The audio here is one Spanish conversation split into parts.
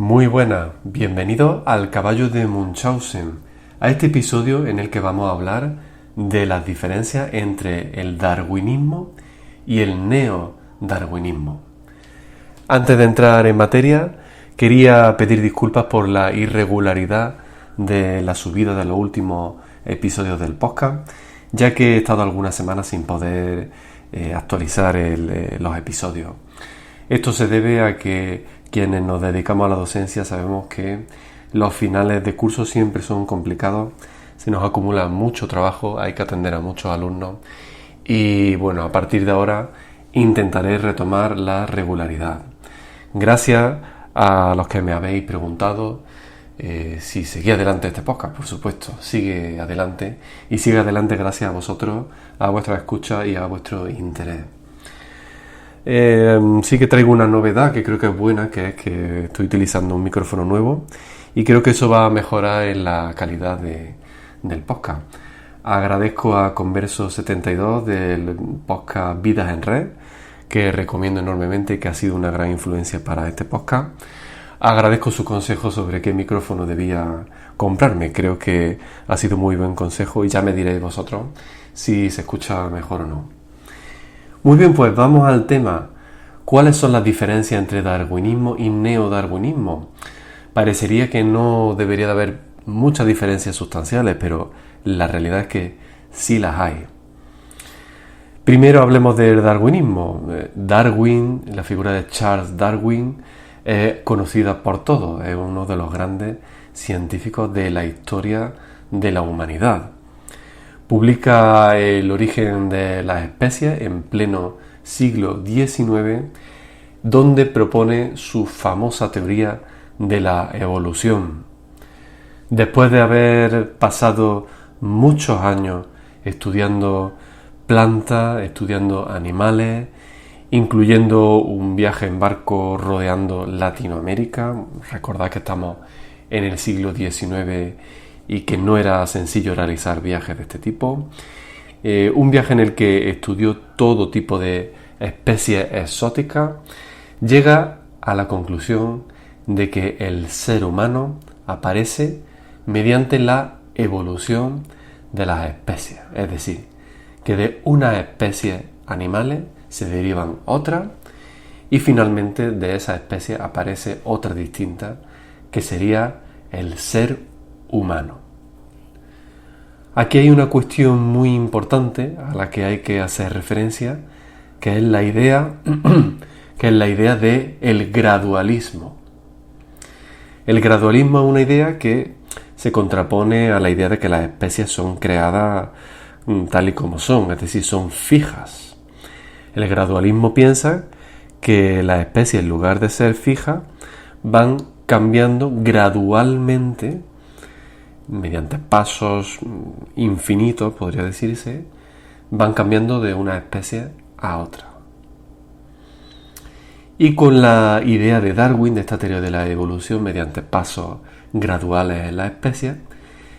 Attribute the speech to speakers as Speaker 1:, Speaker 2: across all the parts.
Speaker 1: Muy buena, bienvenido al Caballo de Munchausen, a este episodio en el que vamos a hablar de las diferencias entre el darwinismo y el neodarwinismo. Antes de entrar en materia, quería pedir disculpas por la irregularidad de la subida de los últimos episodios del podcast, ya que he estado algunas semanas sin poder actualizar los episodios. Esto se debe a que quienes nos dedicamos a la docencia sabemos que los finales de curso siempre son complicados, se nos acumula mucho trabajo, hay que atender a muchos alumnos y bueno, a partir de ahora intentaré retomar la regularidad. Gracias a los que me habéis preguntado si seguía adelante este podcast. Por supuesto, sigue adelante y sigue adelante gracias a vosotros, a vuestra escucha y a vuestro interés. Sí que traigo una novedad que creo que es buena, que es que estoy utilizando un micrófono nuevo y creo que eso va a mejorar en la calidad del podcast. Agradezco a Converso72 del podcast Vidas en Red, que recomiendo enormemente, que ha sido una gran influencia para este podcast. Agradezco su consejo sobre qué micrófono debía comprarme. Creo que ha sido muy buen consejo y ya me diréis vosotros si se escucha mejor o no. Muy bien, pues vamos al tema. ¿Cuáles son las diferencias entre darwinismo y neodarwinismo? Parecería que no debería de haber muchas diferencias sustanciales, pero la realidad es que sí las hay. Primero hablemos del darwinismo. Darwin, la figura de Charles Darwin, es conocida por todos, es uno de los grandes científicos de la historia de la humanidad. Publica El origen de las especies en pleno siglo XIX, donde propone su famosa teoría de la evolución. Después de haber pasado muchos años estudiando plantas, estudiando animales, incluyendo un viaje en barco rodeando Latinoamérica. Recordad que estamos en el siglo XIX y que no era sencillo realizar viajes de este tipo. Un viaje en el que estudió todo tipo de especies exóticas, llega a la conclusión de que el ser humano aparece mediante la evolución de las especies. Es decir, que de unas especies animales se derivan otras y finalmente de esa especie aparece otra distinta, que sería el ser humano. Aquí hay una cuestión muy importante a la que hay que hacer referencia, que es la idea de el gradualismo. El gradualismo es una idea que se contrapone a la idea de que las especies son creadas tal y como son, es decir, son fijas. El gradualismo piensa que las especies, en lugar de ser fijas, van cambiando gradualmente, mediante pasos infinitos, podría decirse, van cambiando de una especie a otra. Y con la idea de Darwin, de esta teoría de la evolución mediante pasos graduales en las especies,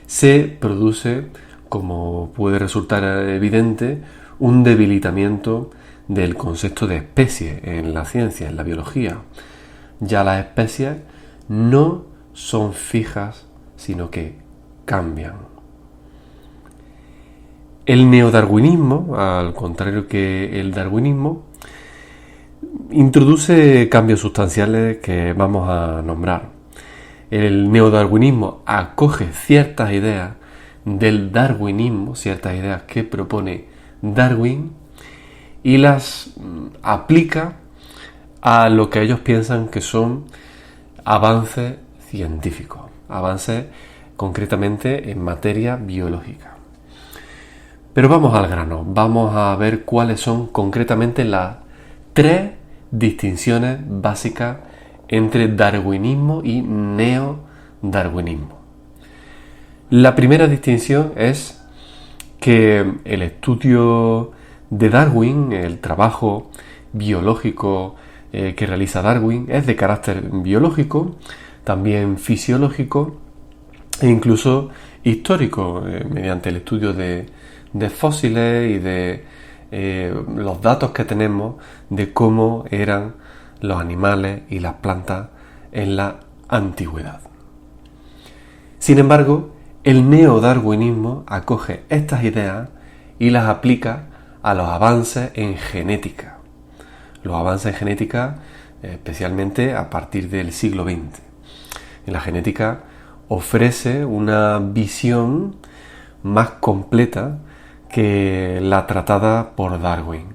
Speaker 1: se produce, como puede resultar evidente, un debilitamiento del concepto de especie en la ciencia, en la biología. Ya las especies no son fijas, sino que cambian. El neodarwinismo, al contrario que el darwinismo, introduce cambios sustanciales que vamos a nombrar. El neodarwinismo acoge ciertas ideas del darwinismo, ciertas ideas que propone Darwin, y las aplica a lo que ellos piensan que son avances científicos, avances concretamente en materia biológica. Pero vamos al grano, vamos a ver cuáles son concretamente las tres distinciones básicas entre darwinismo y neodarwinismo. La primera distinción es que el estudio de Darwin, el trabajo biológico que realiza Darwin, es de carácter biológico, también fisiológico e incluso histórico, mediante el estudio de fósiles y de los datos que tenemos de cómo eran los animales y las plantas en la antigüedad. Sin embargo, el neodarwinismo acoge estas ideas y las aplica a los avances en genética. Los avances en genética, especialmente a partir del siglo XX. En la genética ofrece una visión más completa que la tratada por Darwin.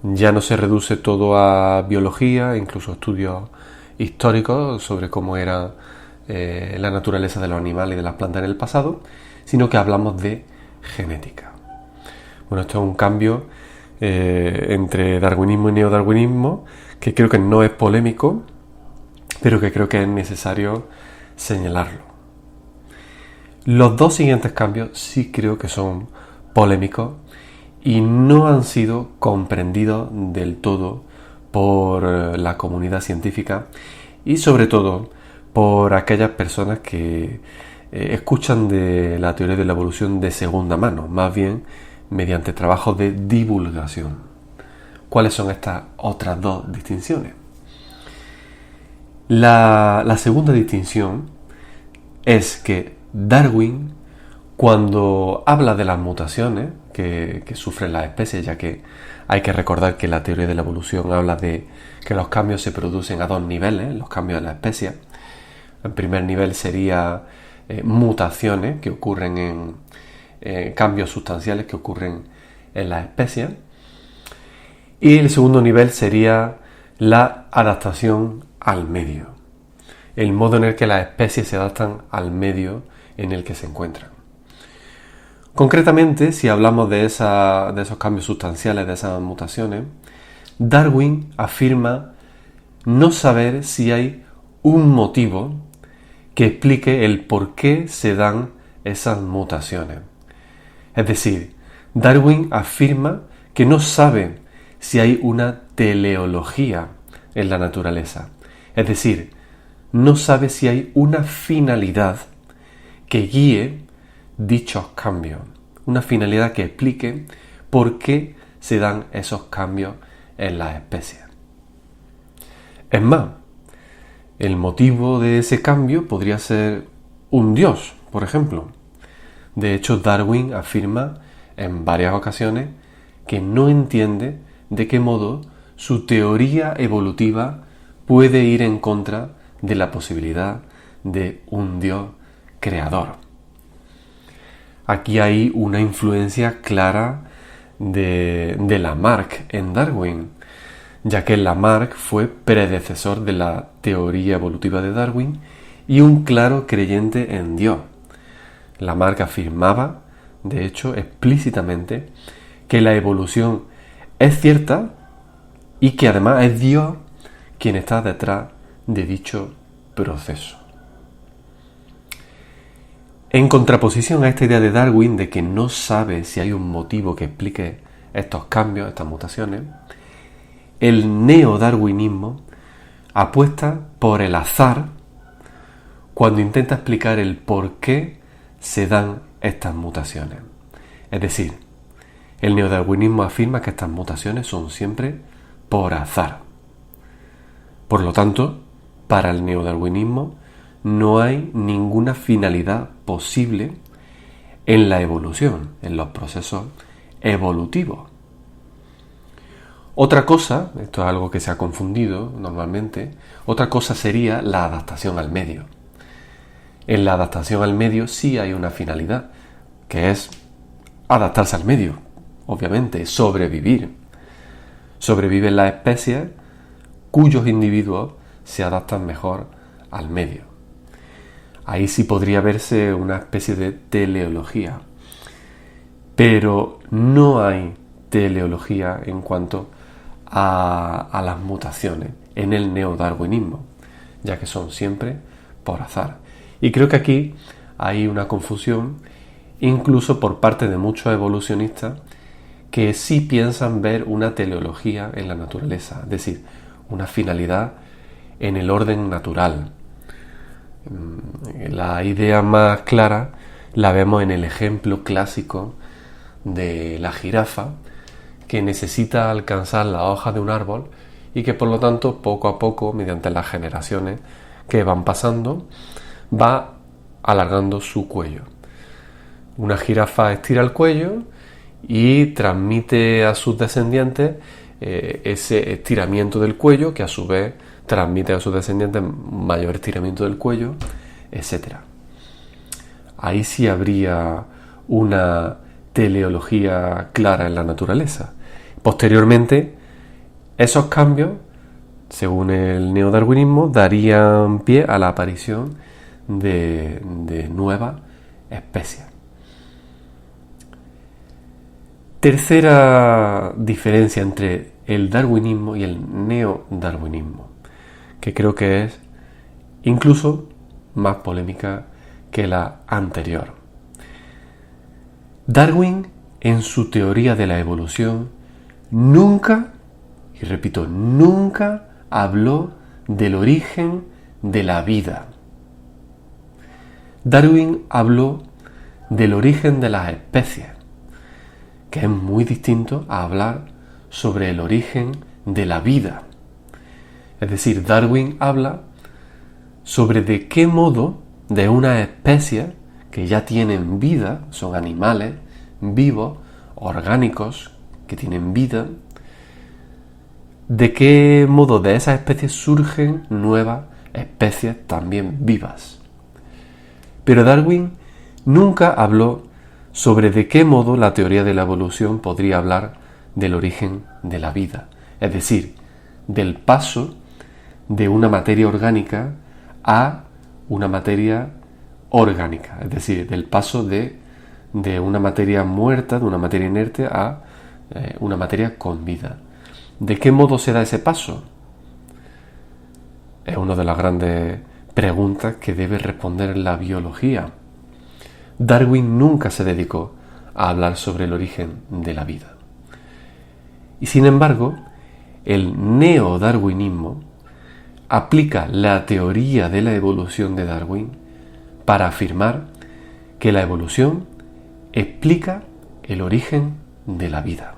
Speaker 1: Ya no se reduce todo a biología, incluso estudios históricos sobre cómo era la naturaleza de los animales y de las plantas en el pasado, sino que hablamos de genética. Bueno, esto es un cambio entre darwinismo y neodarwinismo que creo que no es polémico, pero que creo que es necesario señalarlo. Los dos siguientes cambios sí creo que son polémicos y no han sido comprendidos del todo por la comunidad científica y sobre todo por aquellas personas que escuchan de la teoría de la evolución de segunda mano, más bien mediante trabajos de divulgación. ¿Cuáles son estas otras dos distinciones? La segunda distinción es que Darwin, cuando habla de las mutaciones que sufren las especies, ya que hay que recordar que la teoría de la evolución habla de que los cambios se producen a dos niveles, los cambios de las especies. El primer nivel sería mutaciones que ocurren en cambios sustanciales que ocurren en las especies. Y el segundo nivel sería la adaptación al medio, el modo en el que las especies se adaptan al medio en el que se encuentran. Concretamente, si hablamos de esos cambios sustanciales, de esas mutaciones, Darwin afirma no saber si hay un motivo que explique el por qué se dan esas mutaciones. Es decir, Darwin afirma que no sabe si hay una teleología en la naturaleza. Es decir, no sabe si hay una finalidad que guíe dichos cambios. Una finalidad que explique por qué se dan esos cambios en las especies. Es más, el motivo de ese cambio podría ser un dios, por ejemplo. De hecho, Darwin afirma en varias ocasiones que no entiende de qué modo su teoría evolutiva puede ir en contra de la posibilidad de un dios creador. Aquí hay una influencia clara de Lamarck en Darwin, ya que Lamarck fue predecesor de la teoría evolutiva de Darwin y un claro creyente en Dios. Lamarck afirmaba, de hecho, explícitamente, que la evolución es cierta y que además es Dios quien está detrás de dicho proceso. En contraposición a esta idea de Darwin de que no sabe si hay un motivo que explique estos cambios, estas mutaciones, el neodarwinismo apuesta por el azar cuando intenta explicar el por qué se dan estas mutaciones. Es decir, el neodarwinismo afirma que estas mutaciones son siempre por azar. Por lo tanto, para el neodarwinismo no hay ninguna finalidad posible en la evolución, en los procesos evolutivos. Otra cosa, esto es algo que se ha confundido normalmente, otra cosa sería la adaptación al medio. En la adaptación al medio sí hay una finalidad, que es adaptarse al medio, obviamente, sobrevivir. Sobreviven las especies cuyos individuos se adaptan mejor al medio. Ahí sí podría verse una especie de teleología. Pero no hay teleología en cuanto a las mutaciones en el neodarwinismo, ya que son siempre por azar. Y creo que aquí hay una confusión, incluso por parte de muchos evolucionistas, que sí piensan ver una teleología en la naturaleza, es decir, una finalidad en el orden natural. La idea más clara la vemos en el ejemplo clásico de la jirafa, que necesita alcanzar la hoja de un árbol y que por lo tanto poco a poco, mediante las generaciones, que van pasando, va alargando su cuello. Una jirafa estira el cuello y transmite a sus descendientes ese estiramiento del cuello, que a su vez transmite a sus descendientes mayor estiramiento del cuello, etc. Ahí sí habría una teleología clara en la naturaleza. Posteriormente, esos cambios, según el neodarwinismo, darían pie a la aparición de nuevas especies. Tercera diferencia entre el darwinismo y el neodarwinismo, que creo que es incluso más polémica que la anterior. Darwin, en su teoría de la evolución, nunca, y repito, nunca habló del origen de la vida. Darwin habló del origen de las especies, que es muy distinto a hablar sobre el origen de la vida. Es decir, Darwin habla sobre de qué modo de unas especies que ya tienen vida, son animales vivos, orgánicos, que tienen vida, de qué modo de esas especies surgen nuevas especies también vivas. Pero Darwin nunca habló sobre de qué modo la teoría de la evolución podría hablar del origen de la vida, es decir, del paso de una materia orgánica a una materia orgánica, es decir, del paso de una materia muerta, de una materia inerte a una materia con vida. ¿De qué modo se da ese paso? Es una de las grandes preguntas que debe responder la biología. Darwin nunca se dedicó a hablar sobre el origen de la vida. Y sin embargo, el neodarwinismo aplica la teoría de la evolución de Darwin para afirmar que la evolución explica el origen de la vida.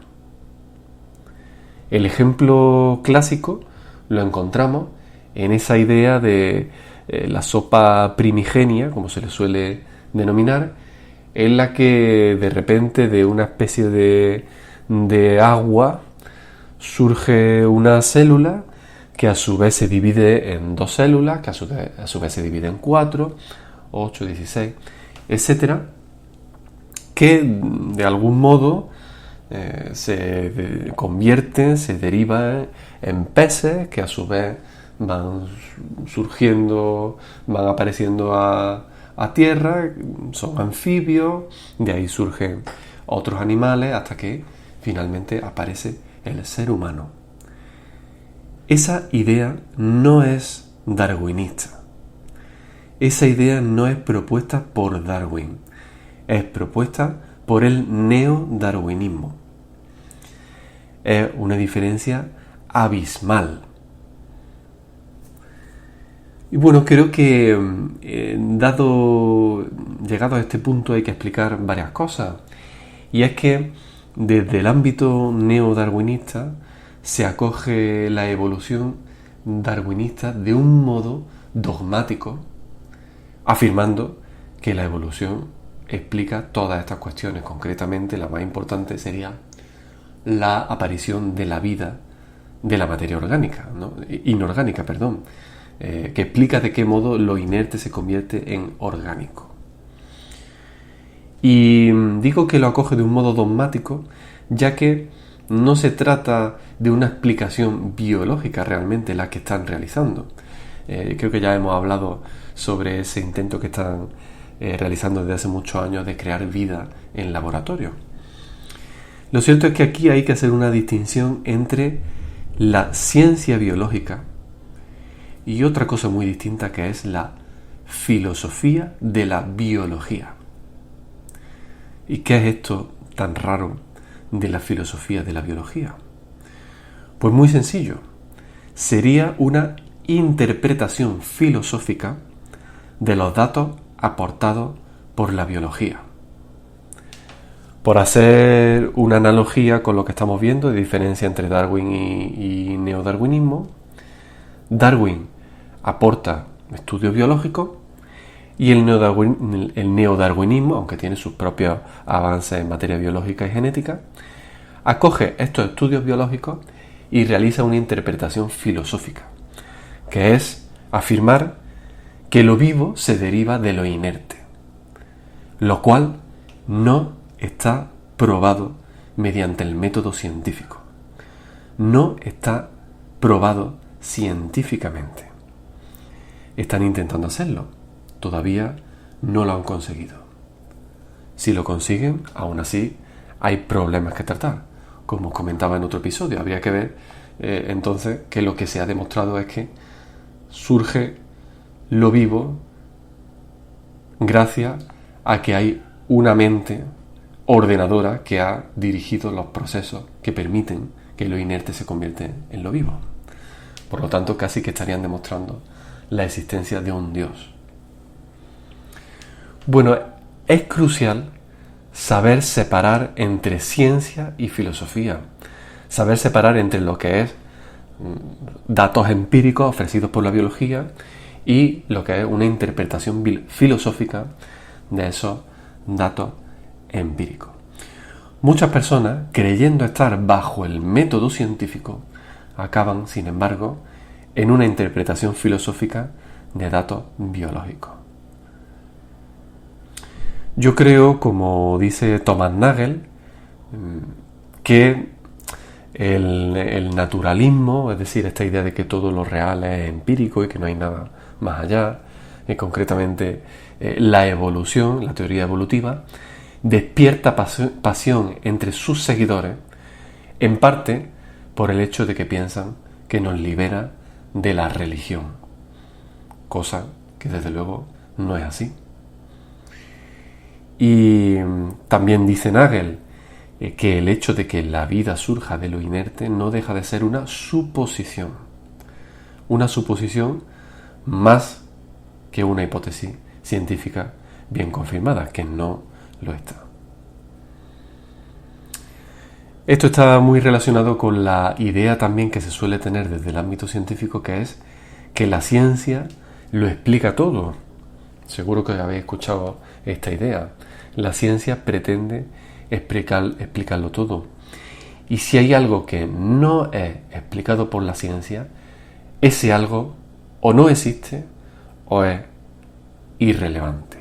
Speaker 1: El ejemplo clásico lo encontramos en esa idea de la sopa primigenia, como se le suele denominar, en la que de repente de una especie de agua surge una célula que a su vez se divide en dos células, que a su vez se divide en 4, 8, 16, etcétera, que de algún modo se convierten, se derivan en peces que a su vez van surgiendo, van apareciendo a tierra, son anfibios, de ahí surgen otros animales hasta que finalmente aparece el ser humano. Esa idea no es darwinista. Esa idea no es propuesta por Darwin, es propuesta por el neodarwinismo. Es una diferencia abismal. Y bueno, creo que llegado a este punto hay que explicar varias cosas. Y es que desde el ámbito neodarwinista se acoge la evolución darwinista de un modo dogmático, afirmando que la evolución explica todas estas cuestiones. Concretamente, la más importante sería la aparición de la vida de la materia orgánica, inorgánica, que explica de qué modo lo inerte se convierte en orgánico. Y digo que lo acoge de un modo dogmático, ya que no se trata de una explicación biológica realmente la que están realizando. Creo que ya hemos hablado sobre ese intento que están realizando desde hace muchos años de crear vida en laboratorio. Lo cierto es que aquí hay que hacer una distinción entre la ciencia biológica y otra cosa muy distinta, que es la filosofía de la biología. ¿Y qué es esto tan raro de la filosofía de la biología? Pues muy sencillo. Sería una interpretación filosófica de los datos aportados por la biología. Por hacer una analogía con lo que estamos viendo de diferencia entre Darwin y neodarwinismo, Darwin aporta estudios biológicos, y el neodarwinismo, aunque tiene sus propios avances en materia biológica y genética, acoge estos estudios biológicos y realiza una interpretación filosófica, que es afirmar que lo vivo se deriva de lo inerte, lo cual no está probado mediante el método científico. No está probado científicamente. Están intentando hacerlo. Todavía no lo han conseguido. Si lo consiguen, aún así, hay problemas que tratar. Como comentaba en otro episodio, habría que ver entonces que lo que se ha demostrado es que surge lo vivo gracias a que hay una mente ordenadora que ha dirigido los procesos que permiten que lo inerte se convierta en lo vivo. Por lo tanto, casi que estarían demostrando la existencia de un Dios. Bueno, es crucial saber separar entre ciencia y filosofía, saber separar entre lo que es datos empíricos ofrecidos por la biología y lo que es una interpretación filosófica de esos datos empíricos. Muchas personas, creyendo estar bajo el método científico, acaban, sin embargo, en una interpretación filosófica de datos biológicos. Yo creo, como dice Thomas Nagel, que el naturalismo, es decir, esta idea de que todo lo real es empírico y que no hay nada más allá, concretamente la evolución, la teoría evolutiva, despierta pasión entre sus seguidores, en parte por el hecho de que piensan que nos libera de la religión, cosa que desde luego no es así. Y también dice Nagel que el hecho de que la vida surja de lo inerte no deja de ser una suposición más que una hipótesis científica bien confirmada, que no lo está. Esto está muy relacionado con la idea también que se suele tener desde el ámbito científico, que es que la ciencia lo explica todo. Seguro que habéis escuchado esta idea. La ciencia pretende explicarlo todo. Y si hay algo que no es explicado por la ciencia, ese algo o no existe o es irrelevante.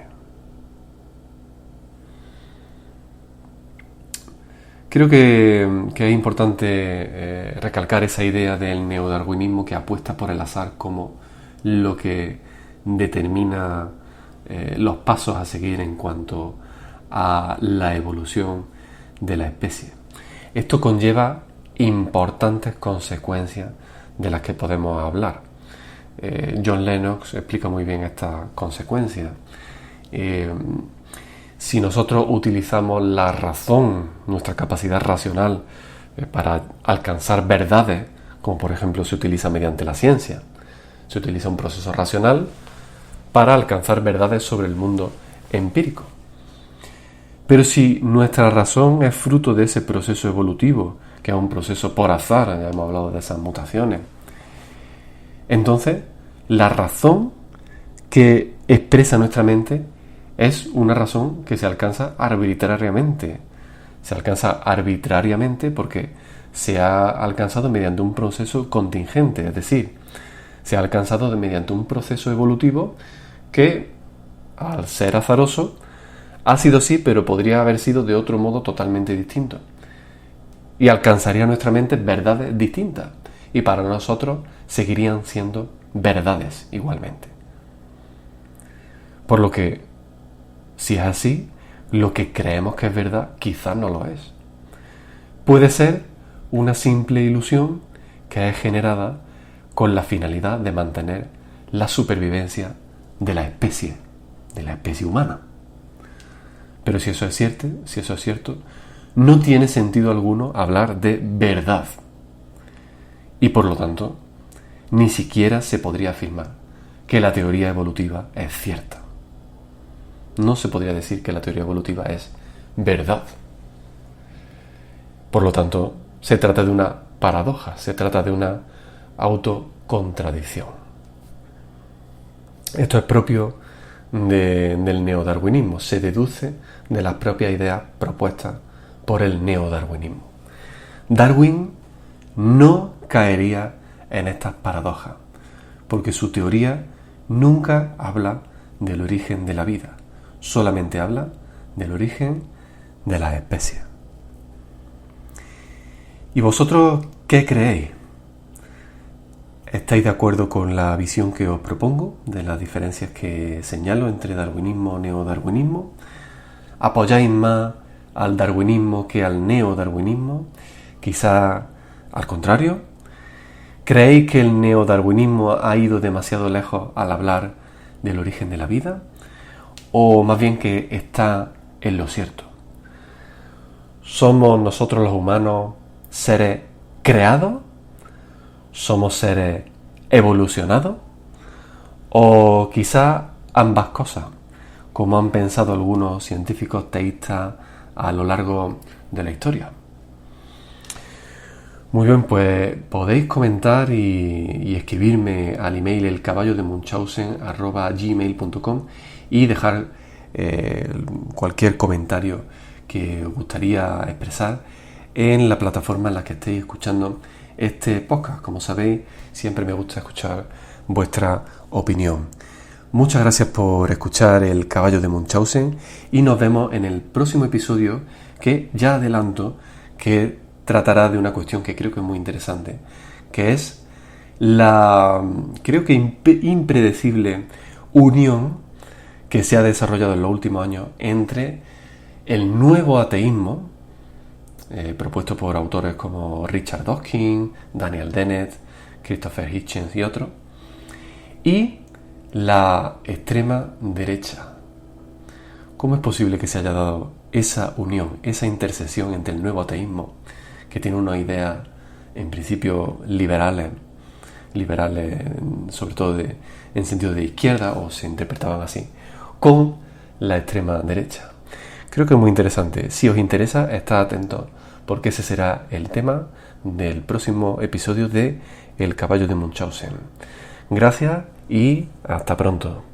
Speaker 1: Creo que es importante recalcar esa idea del neodarwinismo que apuesta por el azar como lo que determina los pasos a seguir en cuanto a la evolución de la especie. Esto conlleva importantes consecuencias de las que podemos hablar. John Lennox explica muy bien estas consecuencias. Si nosotros utilizamos la razón, nuestra capacidad racional, para alcanzar verdades, como por ejemplo se utiliza mediante la ciencia, se utiliza un proceso racional para alcanzar verdades sobre el mundo empírico. Pero si nuestra razón es fruto de ese proceso evolutivo, que es un proceso por azar, ya hemos hablado de esas mutaciones, entonces la razón que expresa nuestra mente es una razón que se alcanza arbitrariamente. Se alcanza arbitrariamente porque se ha alcanzado mediante un proceso contingente, es decir, se ha alcanzado mediante un proceso evolutivo que, al ser azaroso, ha sido así, pero podría haber sido de otro modo totalmente distinto. Y alcanzaría nuestra mente verdades distintas. Y para nosotros seguirían siendo verdades igualmente. Por lo que, si es así, lo que creemos que es verdad quizás no lo es. Puede ser una simple ilusión que es generada con la finalidad de mantener la supervivencia de la especie humana. Pero si eso es cierto, no tiene sentido alguno hablar de verdad. Y por lo tanto, ni siquiera se podría afirmar que la teoría evolutiva es cierta. No se podría decir que la teoría evolutiva es verdad. Por lo tanto, se trata de una paradoja, se trata de una autocontradicción. Esto es propio del neodarwinismo, se deduce de las propias ideas propuestas por el neodarwinismo. Darwin no caería en estas paradojas, porque su teoría nunca habla del origen de la vida, solamente habla del origen de las especies. ¿Y vosotros qué creéis? ¿Estáis de acuerdo con la visión que os propongo, de las diferencias que señalo entre darwinismo y neodarwinismo? ¿Apoyáis más al darwinismo que al neodarwinismo? Quizá al contrario. ¿Creéis que el neodarwinismo ha ido demasiado lejos al hablar del origen de la vida? ¿O más bien que está en lo cierto? ¿Somos nosotros los humanos seres creados? ¿Somos seres evolucionados? ¿O quizá ambas cosas, como han pensado algunos científicos teístas a lo largo de la historia? Muy bien, pues podéis comentar y escribirme al email elcaballodemunchausen@gmail.com y dejar cualquier comentario que os gustaría expresar en la plataforma en la que estéis escuchando este podcast. Como sabéis, siempre me gusta escuchar vuestra opinión. Muchas gracias por escuchar El Caballo de Munchausen y nos vemos en el próximo episodio, que ya adelanto que tratará de una cuestión que creo que es muy interesante, que es la, creo que impredecible unión que se ha desarrollado en los últimos años entre el nuevo ateísmo, propuesto por autores como Richard Dawkins, Daniel Dennett, Christopher Hitchens y otros, y la extrema derecha. ¿Cómo es posible que se haya dado esa unión, esa intersección entre el nuevo ateísmo, que tiene unas ideas en principio liberales sobre todo en sentido de izquierda, o se interpretaban así, con la extrema derecha? Creo que es muy interesante. Si os interesa, estad atentos, porque ese será el tema del próximo episodio de El Caballo de Munchausen. Gracias y hasta pronto.